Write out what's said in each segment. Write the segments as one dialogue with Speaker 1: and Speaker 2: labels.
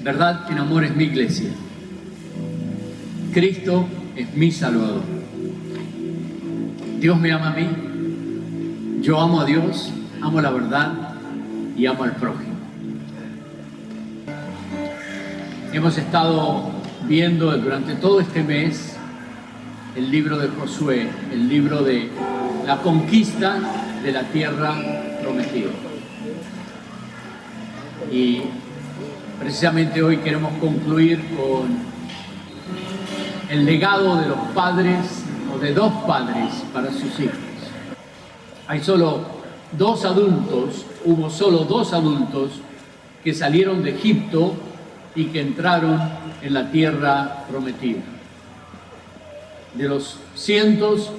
Speaker 1: Verdad en amor es mi iglesia. Cristo es mi Salvador. Dios me ama a mí. Yo amo a Dios, amo la verdad y amo al prójimo. Hemos estado viendo durante todo este mes el libro de Josué, el libro de la conquista de la tierra prometida. Y precisamente hoy queremos concluir con el legado de los padres o de dos padres para sus hijos. Hay solo dos adultos, hubo solo dos adultos que salieron de Egipto y que entraron en la tierra prometida. De los cientos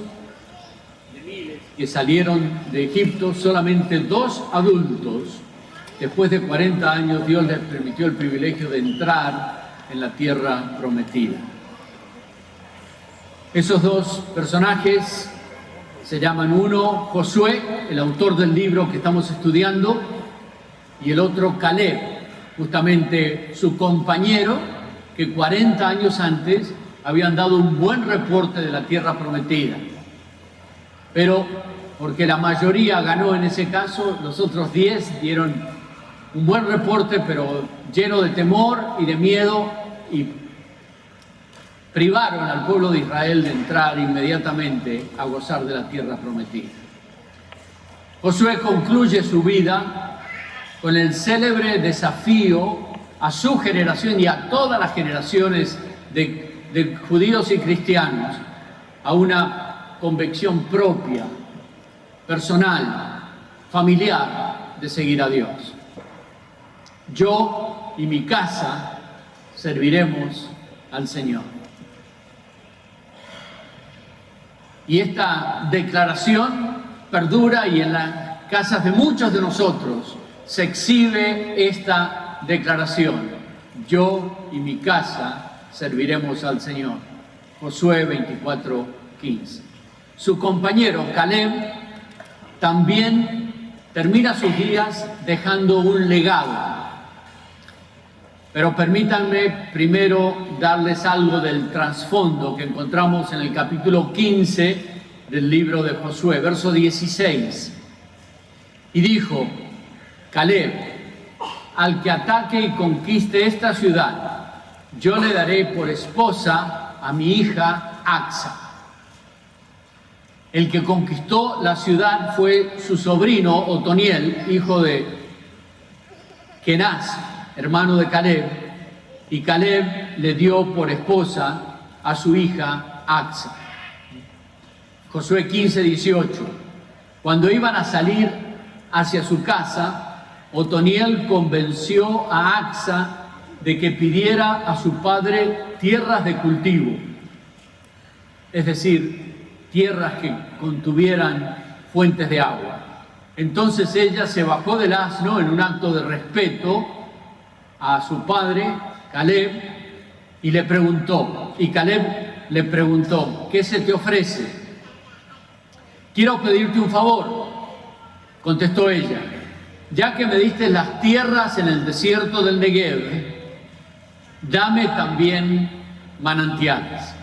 Speaker 1: de miles que salieron de Egipto, solamente dos adultos, después de 40 años, Dios les permitió el privilegio de entrar en la tierra prometida. Esos dos personajes se llaman uno Josué, el autor del libro que estamos estudiando, y el otro Caleb, justamente su compañero, que 40 años antes habían dado un buen reporte de la tierra prometida. Pero porque la mayoría ganó en ese caso, los otros 10 dieron un buen reporte, pero lleno de temor y de miedo, y privaron al pueblo de Israel de entrar inmediatamente a gozar de la tierra prometida. Josué concluye su vida con el célebre desafío a su generación y a todas las generaciones de judíos y cristianos a una convicción propia, personal, familiar, de seguir a Dios. Yo y mi casa serviremos al Señor. Y esta declaración perdura, y en las casas de muchos de nosotros se exhibe esta declaración: yo y mi casa serviremos al Señor. Josué 24:15. Su compañero Caleb también termina sus días dejando un legado. Pero permítanme primero darles algo del trasfondo que encontramos en el capítulo 15 del libro de Josué, verso 16. Y dijo Caleb: al que ataque y conquiste esta ciudad, yo le daré por esposa a mi hija Acsa. El que conquistó la ciudad fue su sobrino Otoniel, hijo de Kenaz, hermano de Caleb, y Caleb le dio por esposa a su hija Acsa. Josué 15:18. Cuando iban a salir hacia su casa, Otoniel convenció a Acsa de que pidiera a su padre tierras de cultivo, es decir, tierras que contuvieran fuentes de agua. Entonces ella se bajó del asno en un acto de respeto a su padre, Caleb, y Caleb le preguntó: ¿qué se te ofrece? Quiero pedirte un favor, contestó ella. Ya que me diste las tierras en el desierto del Negev, dame también manantiales.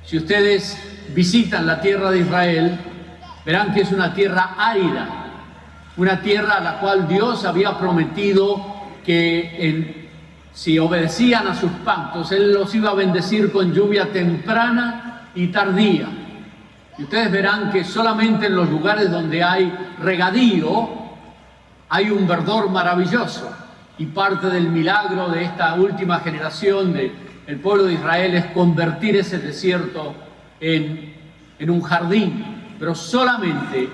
Speaker 1: Si ustedes visitan la tierra de Israel, verán que es una tierra árida, una tierra a la cual Dios había prometido que si obedecían a sus pactos, Él los iba a bendecir con lluvia temprana y tardía. Y ustedes verán que solamente en los lugares donde hay regadío hay un verdor maravilloso. Y parte del milagro de esta última generación del pueblo de Israel es convertir ese desierto en un jardín, pero solamente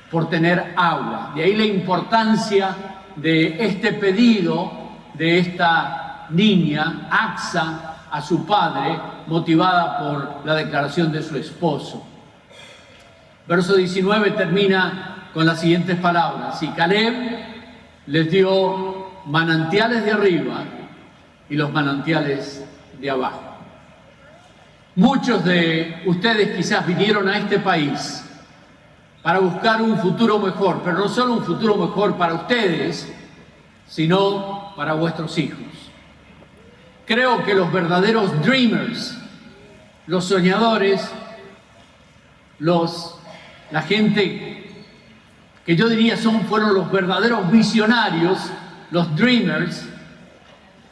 Speaker 1: por tener agua. De ahí la importancia de este pedido de esta niña, Acsa, a su padre, motivada por la declaración de su esposo. Verso 19 termina con las siguientes palabras: y Caleb les dio manantiales de arriba y los manantiales de abajo. Muchos de ustedes quizás vinieron a este país para buscar un futuro mejor, pero no solo un futuro mejor para ustedes, sino para vuestros hijos. creo que los verdaderos dreamers, los soñadores, la gente que yo diría fueron los verdaderos visionarios, los dreamers,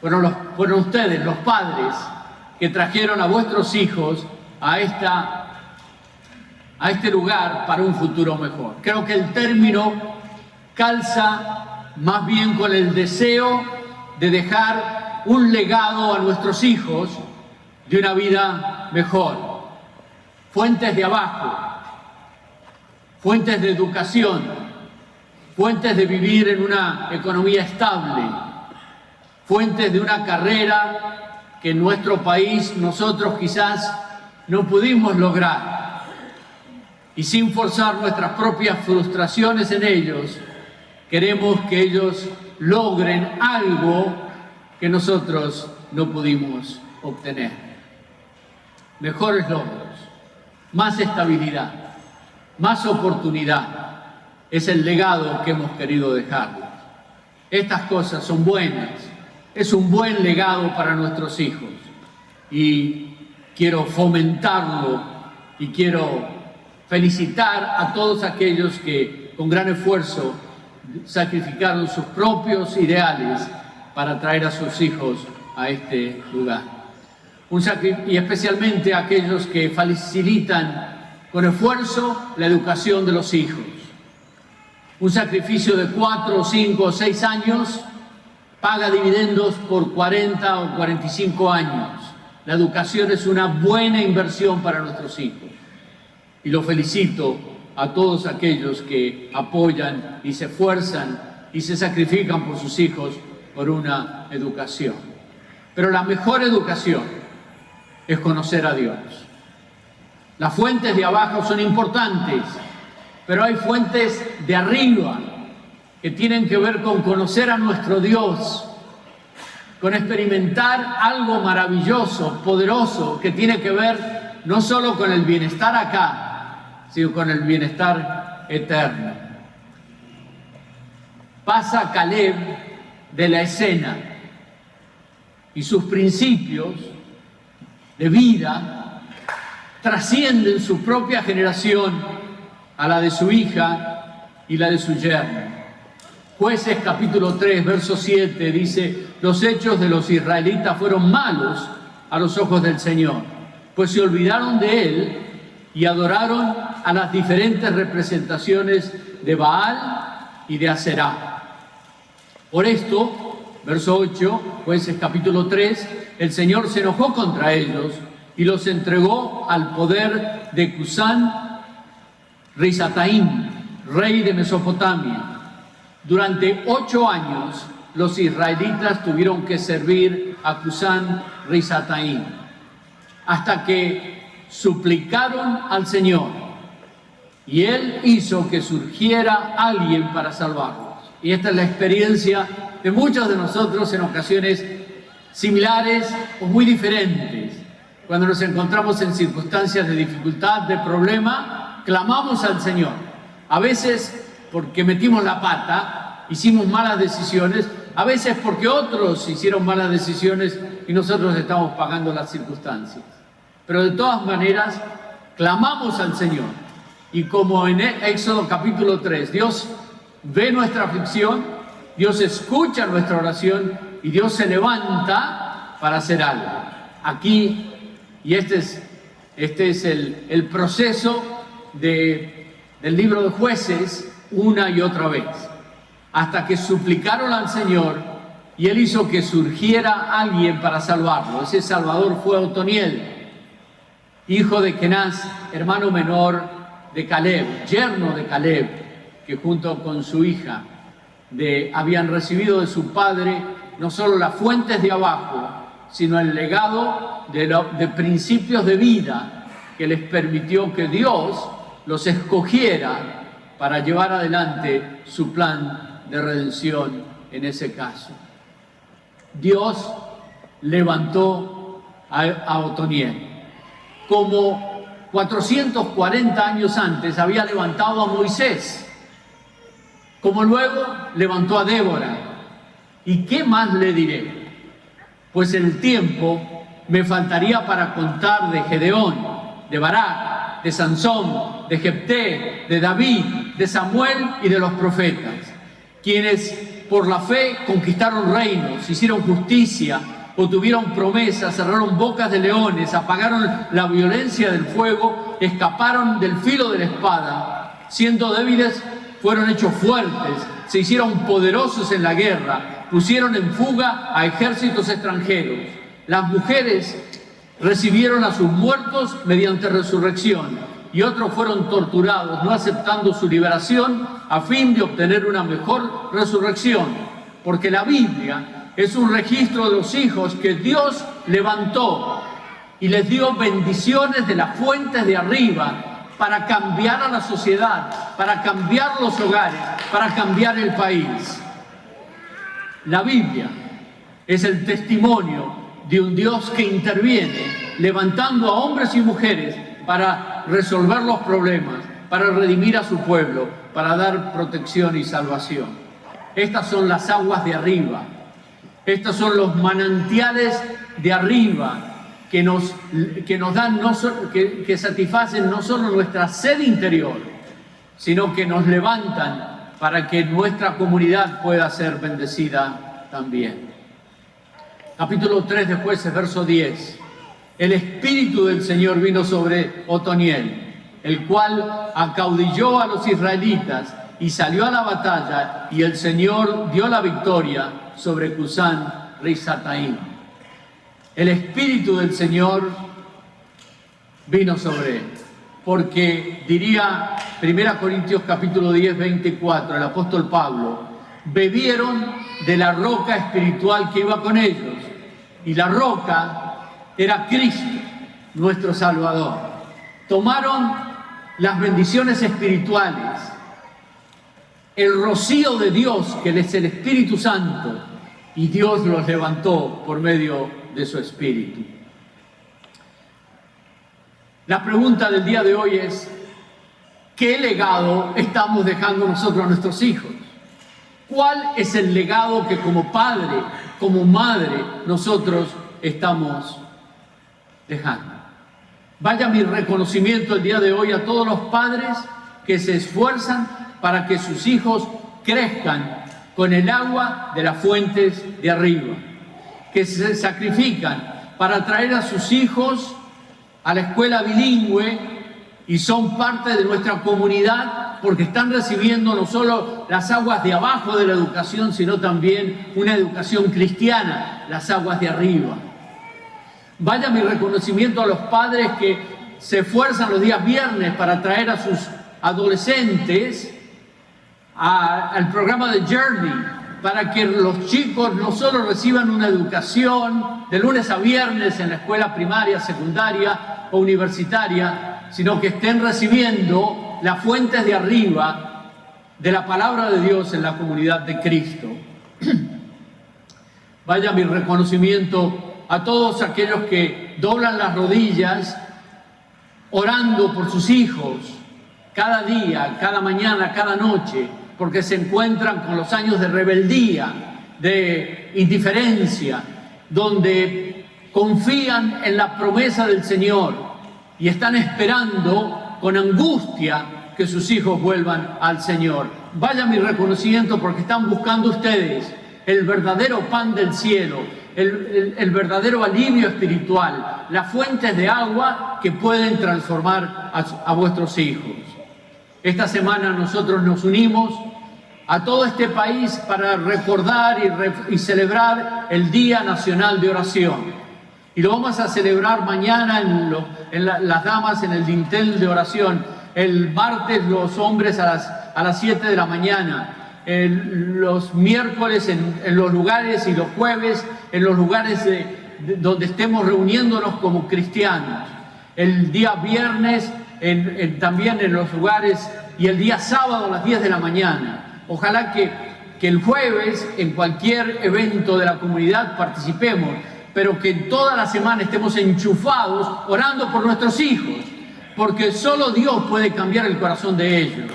Speaker 1: fueron ustedes, los padres, que trajeron a vuestros hijos a este lugar para un futuro mejor. Creo que el término calza más bien con el deseo de dejar un legado a nuestros hijos de una vida mejor. Fuentes de abajo, fuentes de educación, fuentes de vivir en una economía estable, fuentes de una carrera que en nuestro país nosotros quizás no pudimos lograr, y sin forzar nuestras propias frustraciones en ellos, queremos que ellos logren algo que nosotros no pudimos obtener. Mejores logros, más estabilidad, más oportunidad, es el legado que hemos querido dejarles. Estas cosas son buenas, es un buen legado para nuestros hijos, y quiero fomentarlo y quiero felicitar a todos aquellos que con gran esfuerzo sacrificaron sus propios ideales para traer a sus hijos a este lugar. Y especialmente a aquellos que facilitan con esfuerzo la educación de los hijos. Un sacrificio de 4, 5 o 6 años paga dividendos por 40 o 45 años. La educación es una buena inversión para nuestros hijos. Y lo felicito a todos aquellos que apoyan y se esfuerzan y se sacrifican por sus hijos por una educación. Pero la mejor educación es conocer a Dios. Las fuentes de abajo son importantes, pero hay fuentes de arriba que tienen que ver con conocer a nuestro Dios, con experimentar algo maravilloso, poderoso, que tiene que ver no solo con el bienestar acá, sino con el bienestar eterno. Pasa Caleb de la escena y sus principios de vida trascienden su propia generación a la de su hija y la de su yerno. Jueces capítulo 3, verso 7 dice: los hechos de los israelitas fueron malos a los ojos del Señor, pues se olvidaron de Él y adoraron a las diferentes representaciones de Baal y de Aserá. Por esto, verso 8, Jueces capítulo 3, el Señor se enojó contra ellos y los entregó al poder de Cusán Risataim, rey de Mesopotamia. Durante 8 años los israelitas tuvieron que servir a Cusán Risataim, hasta que suplicaron al Señor y Él hizo que surgiera alguien para salvarlos. Y esta es la experiencia de muchos de nosotros en ocasiones similares o muy diferentes. Cuando nos encontramos en circunstancias de dificultad, de problema, clamamos al Señor. A veces porque metimos la pata, hicimos malas decisiones, a veces porque otros hicieron malas decisiones y nosotros estamos pagando las circunstancias. Pero de todas maneras, clamamos al Señor. Y como en Éxodo capítulo 3, Dios ve nuestra aflicción, Dios escucha nuestra oración y Dios se levanta para hacer algo. Aquí, y este es el proceso del libro de Jueces una y otra vez, hasta que suplicaron al Señor y Él hizo que surgiera alguien para salvarlo. Ese Salvador fue Otoniel, hijo de Kenaz, hermano menor de Caleb, yerno de Caleb, que junto con su hija habían recibido de su padre no solo las fuentes de abajo, sino el legado de principios de vida que les permitió que Dios los escogiera para llevar adelante su plan de redención en ese caso. Dios levantó a Otoniel, como 440 años antes había levantado a Moisés, como luego levantó a Débora. ¿Y qué más le diré? pues el tiempo me faltaría para contar de Gedeón, de Barak, de Sansón, de Jefté, de David, de Samuel y de los profetas, quienes por la fe conquistaron reinos, hicieron justicia, obtuvieron promesas, cerraron bocas de leones, apagaron la violencia del fuego, escaparon del filo de la espada, siendo débiles fueron hechos fuertes, se hicieron poderosos en la guerra, pusieron en fuga a ejércitos extranjeros. Las mujeres recibieron a sus muertos mediante resurrección y otros fueron torturados, no aceptando su liberación a fin de obtener una mejor resurrección, porque la Biblia es un registro de los hijos que Dios levantó y les dio bendiciones de las fuentes de arriba para cambiar a la sociedad, para cambiar los hogares, para cambiar el país. La Biblia es el testimonio de un Dios que interviene, levantando a hombres y mujeres para resolver los problemas, para redimir a su pueblo, para dar protección y salvación. Estas son las aguas de arriba. Estos son los manantiales de arriba que nos dan, que satisfacen no solo nuestra sed interior, sino que nos levantan para que nuestra comunidad pueda ser bendecida también. Capítulo 3 de Jueces, verso 10. El Espíritu del Señor vino sobre Otoniel, el cual acaudilló a los israelitas y salió a la batalla, y el Señor dio la victoria sobre Cusán Risataim. El Espíritu del Señor vino sobre él, porque diría 1 Corintios capítulo 10, 24, el apóstol Pablo, bebieron de la roca espiritual que iba con ellos, y la roca era Cristo, nuestro Salvador. Tomaron las bendiciones espirituales, el rocío de Dios, que es el Espíritu Santo, y Dios los levantó por medio de su Espíritu. La pregunta del día de hoy es, ¿qué legado estamos dejando nosotros a nuestros hijos? ¿Cuál es el legado que como padre, como madre, nosotros estamos dejando? Vaya mi reconocimiento el día de hoy a todos los padres que se esfuerzan para que sus hijos crezcan con el agua de las fuentes de arriba, que se sacrifican para traer a sus hijos a la escuela bilingüe y son parte de nuestra comunidad porque están recibiendo no solo las aguas de abajo de la educación, sino también una educación cristiana, las aguas de arriba. Vaya mi reconocimiento a los padres que se esfuerzan los días viernes para traer a sus adolescentes al programa de Journey, para que los chicos no solo reciban una educación de lunes a viernes en la escuela primaria, secundaria o universitaria, sino que estén recibiendo las fuentes de arriba de la palabra de Dios en la comunidad de Cristo. Vaya mi reconocimiento a todos aquellos que doblan las rodillas orando por sus hijos cada día, cada mañana, cada noche, porque se encuentran con los años de rebeldía, de indiferencia, donde confían en la promesa del Señor y están esperando con angustia que sus hijos vuelvan al Señor. Vaya mi reconocimiento porque están buscando ustedes el verdadero pan del cielo, el verdadero alivio espiritual, las fuentes de agua que pueden transformar a vuestros hijos. Esta semana nosotros nos unimos a todo este país para recordar y celebrar el Día Nacional de Oración. Y lo vamos a celebrar mañana las damas en el dintel de oración, el martes los hombres a las 7 de la mañana, los miércoles en los lugares y los jueves en los lugares donde estemos reuniéndonos como cristianos, el día viernes también en los lugares y el día sábado a las 10 de la mañana. Ojalá que el jueves en cualquier evento de la comunidad participemos, pero que toda la semana estemos enchufados orando por nuestros hijos, porque solo Dios puede cambiar el corazón de ellos.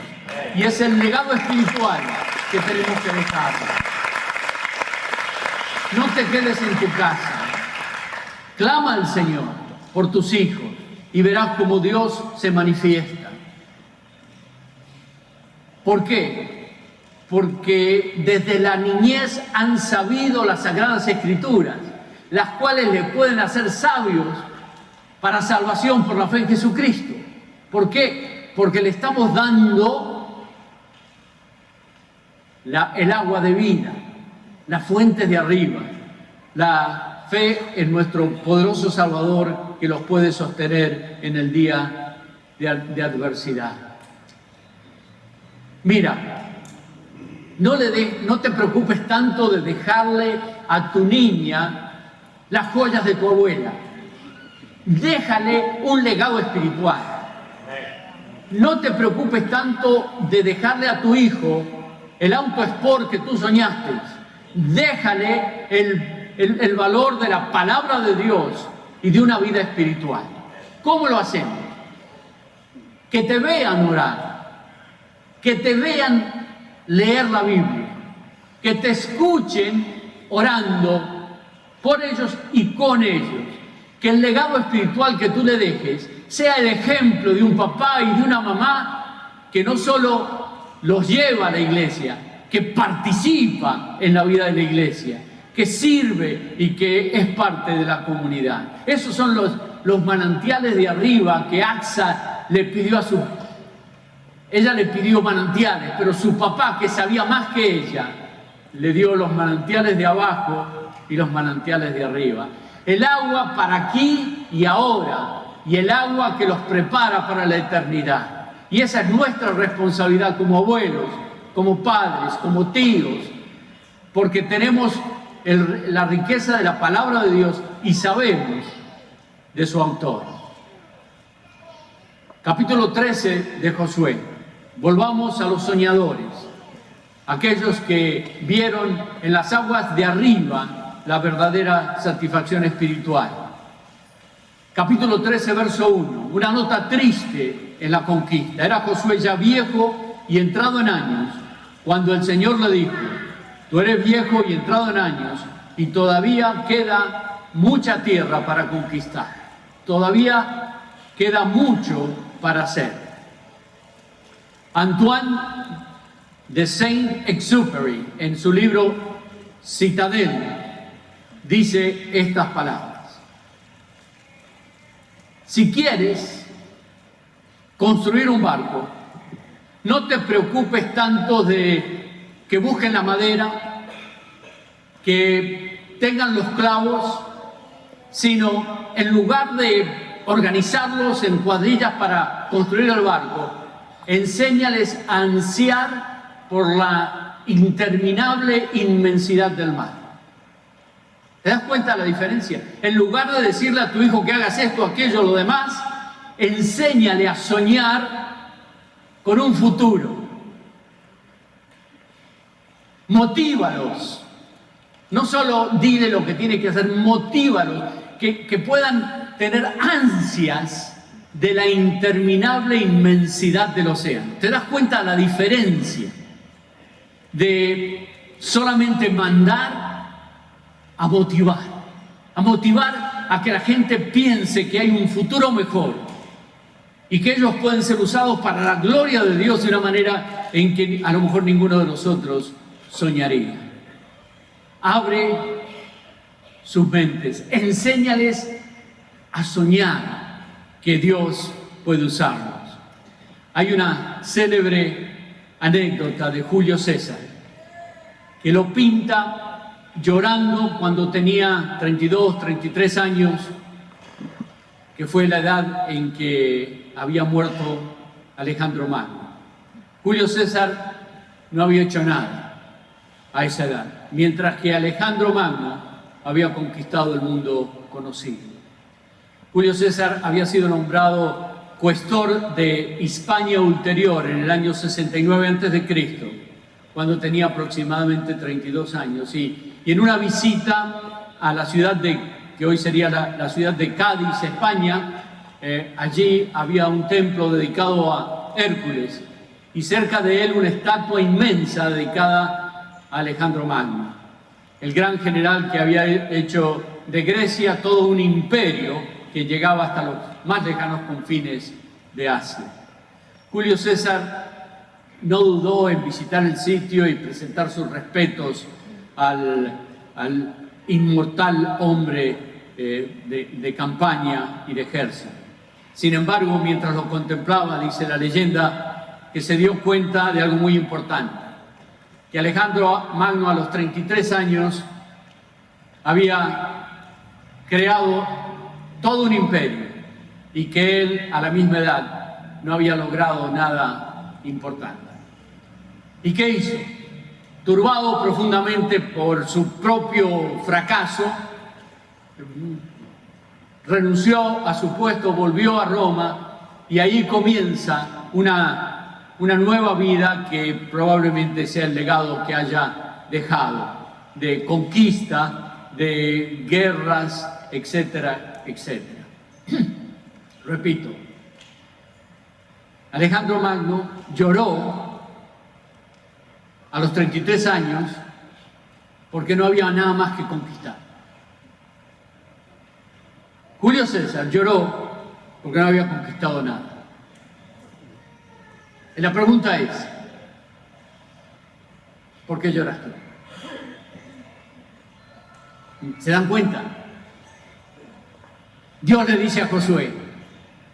Speaker 1: Y es el legado espiritual que tenemos que dejar. No te quedes en tu casa. Clama al Señor por tus hijos y verás cómo Dios se manifiesta. ¿Por qué? Porque desde la niñez han sabido las Sagradas Escrituras, las cuales le pueden hacer sabios para salvación por la fe en Jesucristo. ¿Por qué? Porque le estamos dando el agua de vida, las fuentes de arriba, la fe en nuestro poderoso Salvador que los puede sostener en el día de adversidad. Mira, no te preocupes tanto de dejarle a tu niña las joyas de tu abuela. Déjale un legado espiritual. No te preocupes tanto de dejarle a tu hijo el auto sport que tú soñaste. Déjale el valor de la palabra de Dios y de una vida espiritual. ¿Cómo lo hacemos? Que te vean orar, que te vean leer la Biblia, que te escuchen orando por ellos y con ellos. Que el legado espiritual que tú le dejes sea el ejemplo de un papá y de una mamá que no solo los lleva a la iglesia, que participa en la vida de la iglesia, que sirve y que es parte de la comunidad. Esos son los manantiales de arriba que AXA le pidió a su... Ella le pidió manantiales, pero su papá, que sabía más que ella, le dio los manantiales de abajo y los manantiales de arriba. El agua para aquí y ahora, y el agua que los prepara para la eternidad. Y esa es nuestra responsabilidad como abuelos, como padres, como tíos, porque tenemos la riqueza de la palabra de Dios y sabemos de su autor. Capítulo 13 de Josué. Volvamos a los soñadores, aquellos que vieron en las aguas de arriba la verdadera satisfacción espiritual. Capítulo 13, verso 1, una nota triste en la conquista. Era Josué ya viejo y entrado en años, cuando el Señor le dijo: tú eres viejo y entrado en años, y todavía queda mucha tierra para conquistar. Todavía queda mucho para hacer. Antoine de Saint-Exupéry, en su libro Citadel, dice estas palabras: si quieres construir un barco, no te preocupes tanto de que busquen la madera, que tengan los clavos, sino en lugar de organizarlos en cuadrillas para construir el barco, enséñales a ansiar por la interminable inmensidad del mar. ¿Te das cuenta de la diferencia? En lugar de decirle a tu hijo que hagas esto, aquello, lo demás, enséñale a soñar con un futuro. Motívalos. No solo dile lo que tiene que hacer, motívalos, que puedan tener ansias de la interminable inmensidad del océano. ¿Te das cuenta de la diferencia de solamente mandar a motivar a que la gente piense que hay un futuro mejor y que ellos pueden ser usados para la gloria de Dios de una manera en que a lo mejor ninguno de nosotros soñaría? Abre sus mentes, enséñales a soñar que Dios puede usarlos. Hay una célebre anécdota de Julio César que lo pinta llorando cuando tenía 32, 33 años, que fue la edad en que había muerto Alejandro Magno. Julio César no había hecho nada a esa edad, mientras que Alejandro Magno había conquistado el mundo conocido. Julio César había sido nombrado cuestor de Hispania Ulterior en el año 69 a.C., cuando tenía aproximadamente 32 años. Y en una visita a la ciudad que hoy sería la ciudad de Cádiz, España, allí había un templo dedicado a Hércules y cerca de él una estatua inmensa dedicada a Alejandro Magno, el gran general que había hecho de Grecia todo un imperio que llegaba hasta los más lejanos confines de Asia. Julio César no dudó en visitar el sitio y presentar sus respetos al inmortal hombre de campaña y de ejército. Sin embargo, mientras lo contemplaba, dice la leyenda, que se dio cuenta de algo muy importante, que Alejandro Magno a los 33 años había creado todo un imperio y que él a la misma edad no había logrado nada importante. ¿Y qué hizo? Turbado profundamente por su propio fracaso, renunció a su puesto, volvió a Roma y ahí comienza una nueva vida que probablemente sea el legado que haya dejado, de conquista, de guerras, etcétera, etcétera. Repito, Alejandro Magno lloró a los 33 años porque no había nada más que conquistar. Julio César lloró porque no había conquistado nada. Y la pregunta es, ¿por qué lloras tú? ¿Se dan cuenta? Dios le dice a Josué,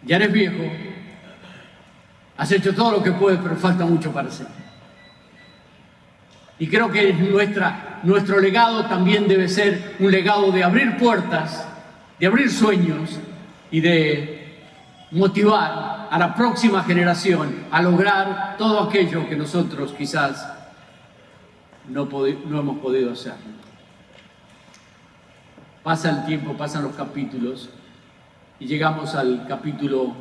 Speaker 1: ya eres viejo, has hecho todo lo que puedes, pero falta mucho para hacer. Y creo que nuestro legado también debe ser un legado de abrir puertas, de abrir sueños y de motivar a la próxima generación a lograr todo aquello que nosotros quizás no hemos podido hacer. Pasa el tiempo, pasan los capítulos y llegamos al capítulo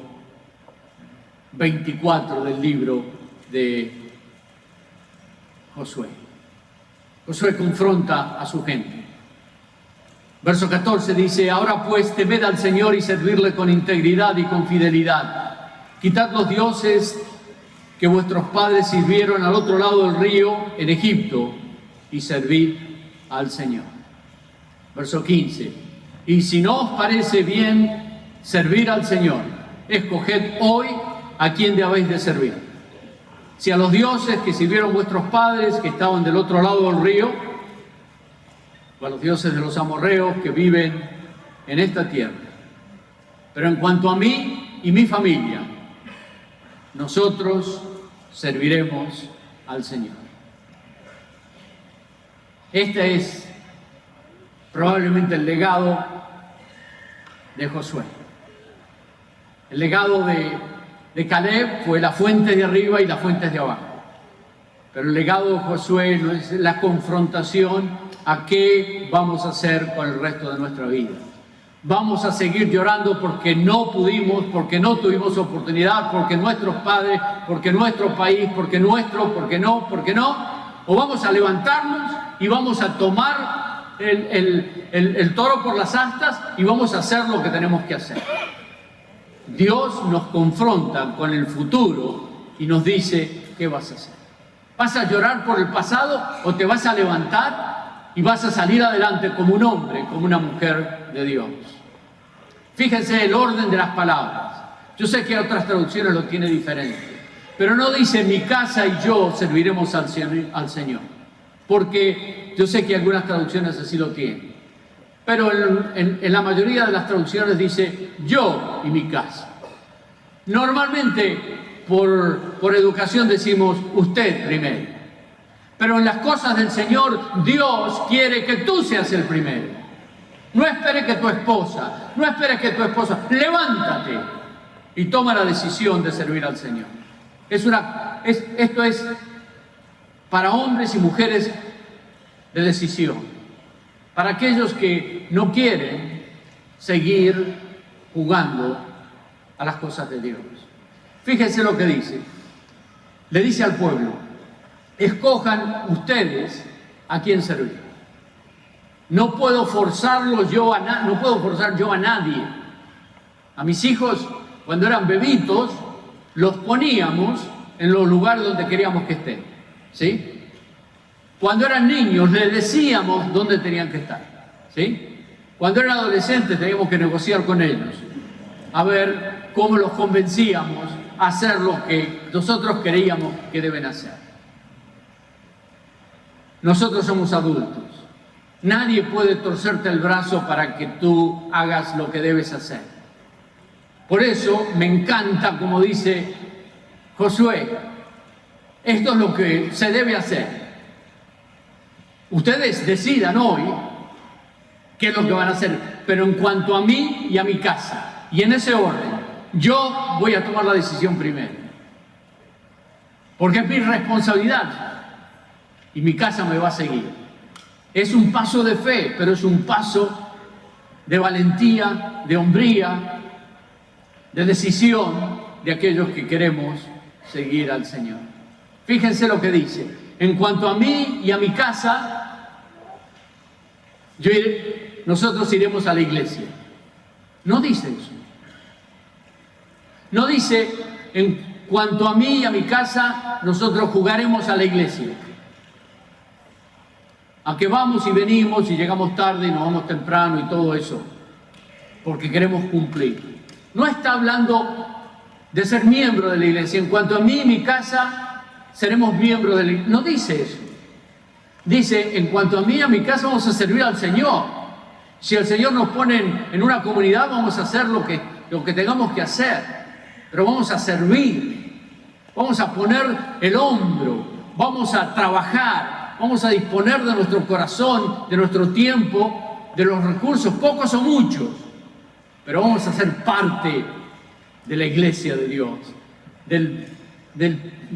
Speaker 1: 24 del libro de Josué. Josué confronta a su gente. Verso 14 dice, ahora pues temed al Señor y servirle con integridad y con fidelidad. Quitad los dioses que vuestros padres sirvieron al otro lado del río en Egipto y servid al Señor. Verso 15, y si no os parece bien servir al Señor, escoged hoy a quién habéis de servir. Si a los dioses que sirvieron vuestros padres, que estaban del otro lado del río, o a los dioses de los amorreos que viven en esta tierra. Pero en cuanto a mí y mi familia, nosotros serviremos al Señor. Este es probablemente el legado de Josué. El legado de Caleb fue las fuentes de arriba y las fuentes de abajo. Pero el legado de Josué no es la confrontación a qué vamos a hacer con el resto de nuestra vida. Vamos a seguir llorando porque no pudimos, porque no tuvimos oportunidad, porque nuestros padres, porque nuestro país, porque no, o vamos a levantarnos y vamos a tomar el toro por las astas y vamos a hacer lo que tenemos que hacer. Dios nos confronta con el futuro y nos dice, ¿qué vas a hacer? ¿Vas a llorar por el pasado o te vas a levantar y vas a salir adelante como un hombre, como una mujer de Dios? Fíjense el orden de las palabras. Yo sé que otras traducciones lo tienen diferente, pero no dice mi casa y yo serviremos al Señor, porque yo sé que algunas traducciones así lo tienen, pero en la mayoría de las traducciones dice yo y mi casa. Normalmente por educación decimos usted primero, pero en las cosas del Señor Dios quiere que tú seas el primero. No esperes que tu esposa, levántate y toma la decisión de servir al Señor. Esto es para hombres y mujeres de decisión, para aquellos que no quieren seguir jugando a las cosas de Dios. Fíjense lo que dice. Le dice al pueblo, escojan ustedes a quién servir. No puedo forzar yo a nadie. A mis hijos, cuando eran bebitos, los poníamos en los lugares donde queríamos que estén, ¿sí? Cuando eran niños, les decíamos dónde tenían que estar, ¿sí? Cuando eran adolescentes teníamos que negociar con ellos, a ver cómo los convencíamos a hacer lo que nosotros creíamos que deben hacer. Nosotros somos adultos. Nadie puede torcerte el brazo para que tú hagas lo que debes hacer. Por eso me encanta, como dice Josué, esto es lo que se debe hacer. Ustedes decidan hoy qué es lo que van a hacer, pero en cuanto a mí y a mi casa, y en ese orden, yo voy a tomar la decisión primero. Porque es mi responsabilidad y mi casa me va a seguir. Es un paso de fe, pero es un paso de valentía, de hombría, de decisión de aquellos que queremos seguir al Señor. Fíjense lo que dice: en cuanto a mí y a mi casa, nosotros iremos a la iglesia. No dice eso. No dice, en cuanto a mí y a mi casa, nosotros jugaremos a la iglesia. A que vamos y venimos y llegamos tarde y nos vamos temprano y todo eso, porque queremos cumplir. No está hablando de ser miembro de la iglesia. En cuanto a mí y mi casa, seremos miembros de la iglesia. No dice eso. Dice, en cuanto a mí y a mi casa, vamos a servir al Señor. Si el Señor nos pone en una comunidad, vamos a hacer lo que tengamos que hacer. Pero vamos a servir. Vamos a poner el hombro. Vamos a trabajar. Vamos a disponer de nuestro corazón, de nuestro tiempo, de los recursos, pocos o muchos. Pero vamos a ser parte de la iglesia de Dios, del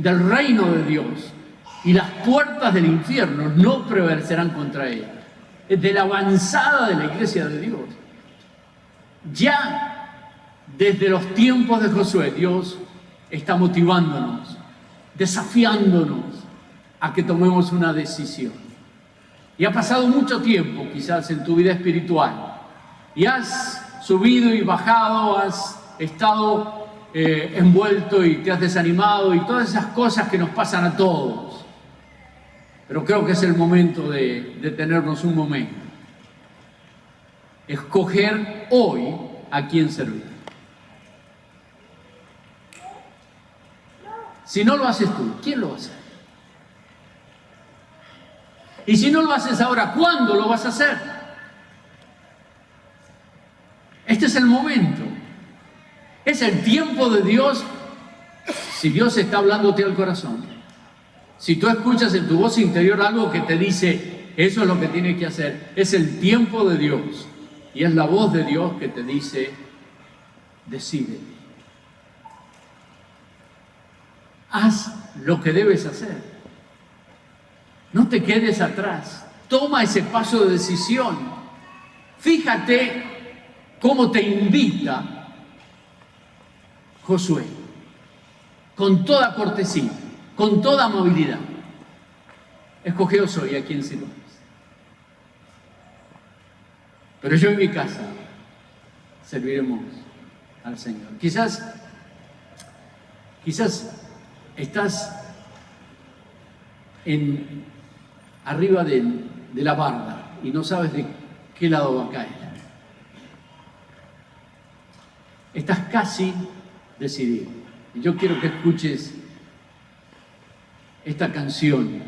Speaker 1: reino de Dios. Y las puertas del infierno no prevalecerán contra ella. Es de la avanzada de la iglesia de Dios. Ya desde los tiempos de Josué, Dios está motivándonos, desafiándonos a que tomemos una decisión. Y ha pasado mucho tiempo quizás en tu vida espiritual y has subido y bajado, has estado envuelto y te has desanimado y todas esas cosas que nos pasan a todos. Pero creo que es el momento de detenernos un momento. Escoger hoy a quién servir. Si no lo haces tú, ¿quién lo va a hacer? Y si no lo haces ahora, ¿cuándo lo vas a hacer? Este es el momento. Es el tiempo de Dios. Si Dios está hablándote al corazón, si tú escuchas en tu voz interior algo que te dice, eso es lo que tienes que hacer, es el tiempo de Dios. Y es la voz de Dios que te dice, decide. Haz lo que debes hacer. No te quedes atrás. Toma ese paso de decisión. Fíjate cómo te invita Josué. Con toda cortesía, con toda amabilidad. Escogeos hoy a quien sirvas. Pero yo en mi casa serviremos al Señor. Quizás estás arriba de la barda y no sabes de qué lado va a caer. Estás casi decidido. Y yo quiero que escuches esta canción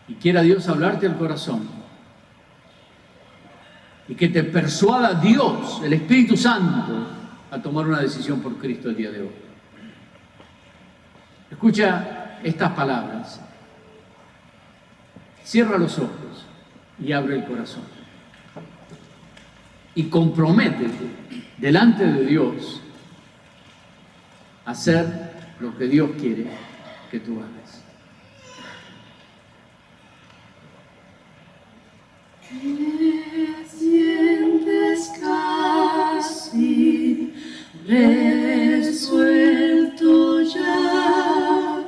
Speaker 1: y quiera Dios hablarte al corazón y que te persuada Dios, el Espíritu Santo, a tomar una decisión por Cristo el día de hoy. Escucha estas palabras. Cierra los ojos y abre el corazón. Y comprométete delante de Dios a hacer lo que Dios quiere que tú hagas.
Speaker 2: Te sientes casi resuelto ya.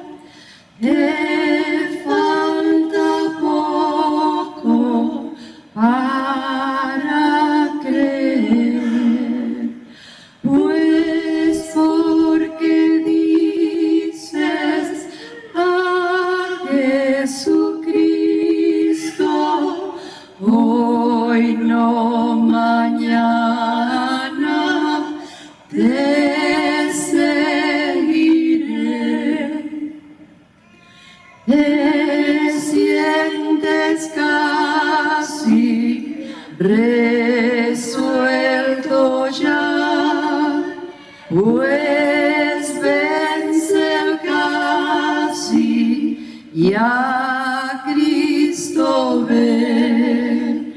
Speaker 2: Te falta poco para creer, pues porque dices a Jesucristo, oh, resuelto ya, pues vence el casi y a Cristo ver,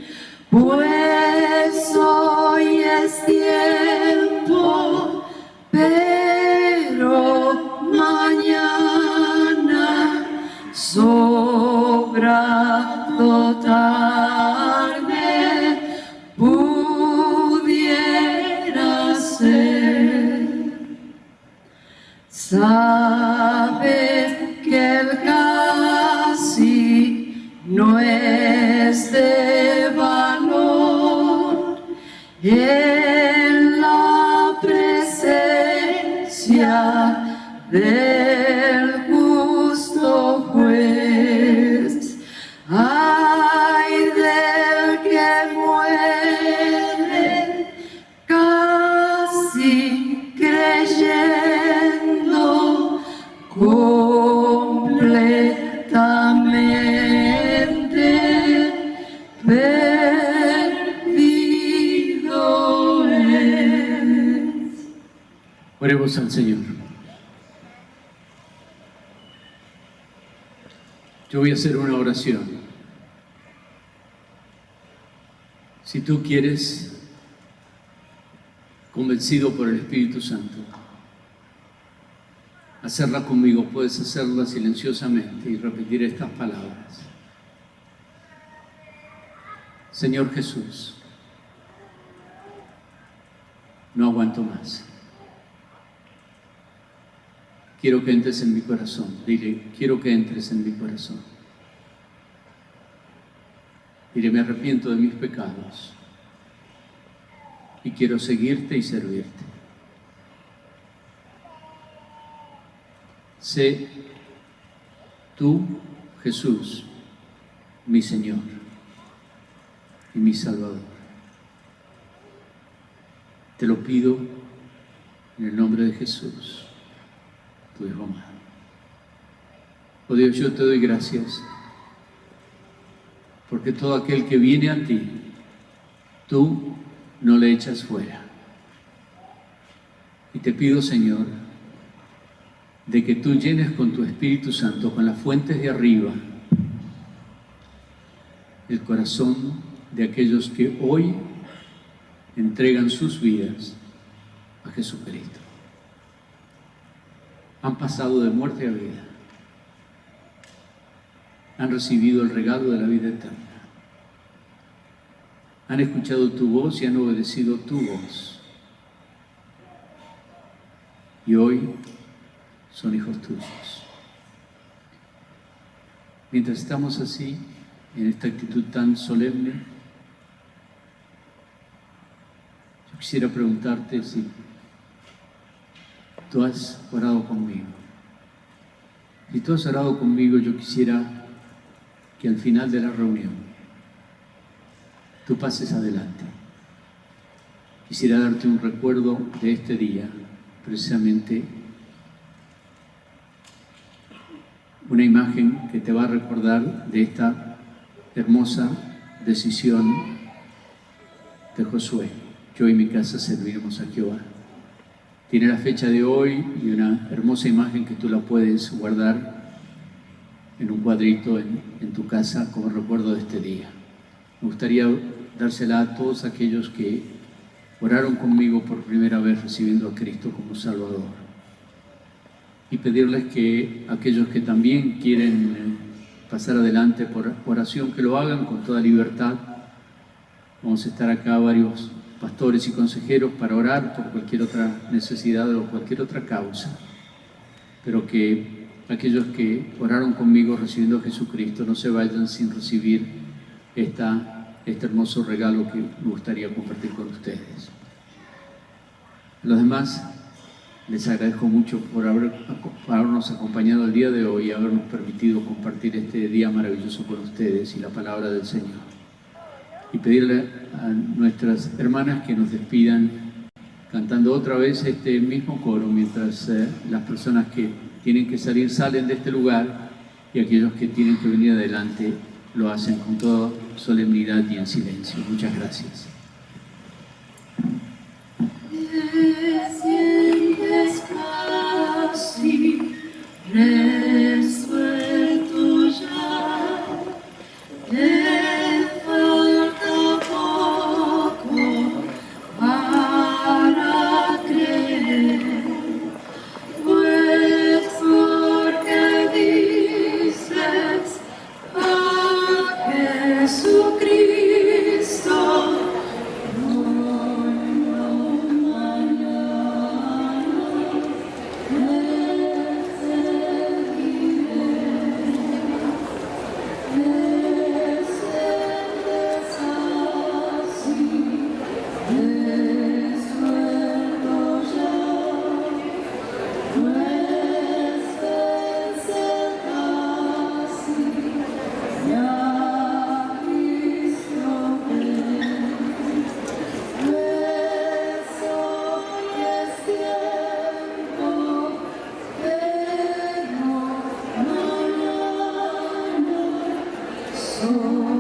Speaker 2: pues hoy es tiempo, pero mañana sobra tarde pudiera ser. Sabes que el casi no es de valor en la presencia del justo juez. Ay del que muere casi creyendo completamente perdido es.
Speaker 1: Oremos al Señor. Yo voy a hacer una oración. Si tú quieres, convencido por el Espíritu Santo, hacerla conmigo, puedes hacerla silenciosamente y repetir estas palabras. Señor Jesús, no aguanto más. Quiero que entres en mi corazón. Dile, quiero que entres en mi corazón. Dile, me arrepiento de mis pecados y quiero seguirte y servirte. Sé tú, Jesús, mi Señor y mi Salvador. Te lo pido en el nombre de Jesús, tu Hijo amado. Oh Dios, yo te doy gracias porque todo aquel que viene a ti, tú no le echas fuera. Y te pido, Señor, de que tú llenes con tu Espíritu Santo, con las fuentes de arriba, el corazón de aquellos que hoy entregan sus vidas a Jesucristo. Han pasado de muerte a vida. Han recibido el regalo de la vida eterna. Han escuchado tu voz y han obedecido tu voz. Y hoy son hijos tuyos. Mientras estamos así, en esta actitud tan solemne, yo quisiera preguntarte si tú has orado conmigo. Si tú has orado conmigo, yo quisiera que al final de la reunión tú pases adelante. Quisiera darte un recuerdo de este día, precisamente una imagen que te va a recordar de esta hermosa decisión de Josué. Yo y mi casa serviremos a Jehová. Tiene la fecha de hoy y una hermosa imagen que tú la puedes guardar en un cuadrito en tu casa como recuerdo de este día. Me gustaría dársela a todos aquellos que oraron conmigo por primera vez recibiendo a Cristo como Salvador. Y pedirles que aquellos que también quieren pasar adelante por oración, que lo hagan con toda libertad. Vamos a estar acá varios pastores y consejeros para orar por cualquier otra necesidad o cualquier otra causa. Pero que aquellos que oraron conmigo recibiendo a Jesucristo no se vayan sin recibir este hermoso regalo que me gustaría compartir con ustedes. A los demás, les agradezco mucho por habernos acompañado el día de hoy y habernos permitido compartir este día maravilloso con ustedes y la palabra del Señor. Y pedirle a nuestras hermanas que nos despidan cantando otra vez este mismo coro mientras las personas que tienen que salir salen de este lugar y aquellos que tienen que venir adelante lo hacen con toda solemnidad y en silencio. Muchas gracias.
Speaker 2: Te sientes casi resuelto ya, te falta poco para creer, pues porque dices a Jesucristo. Oh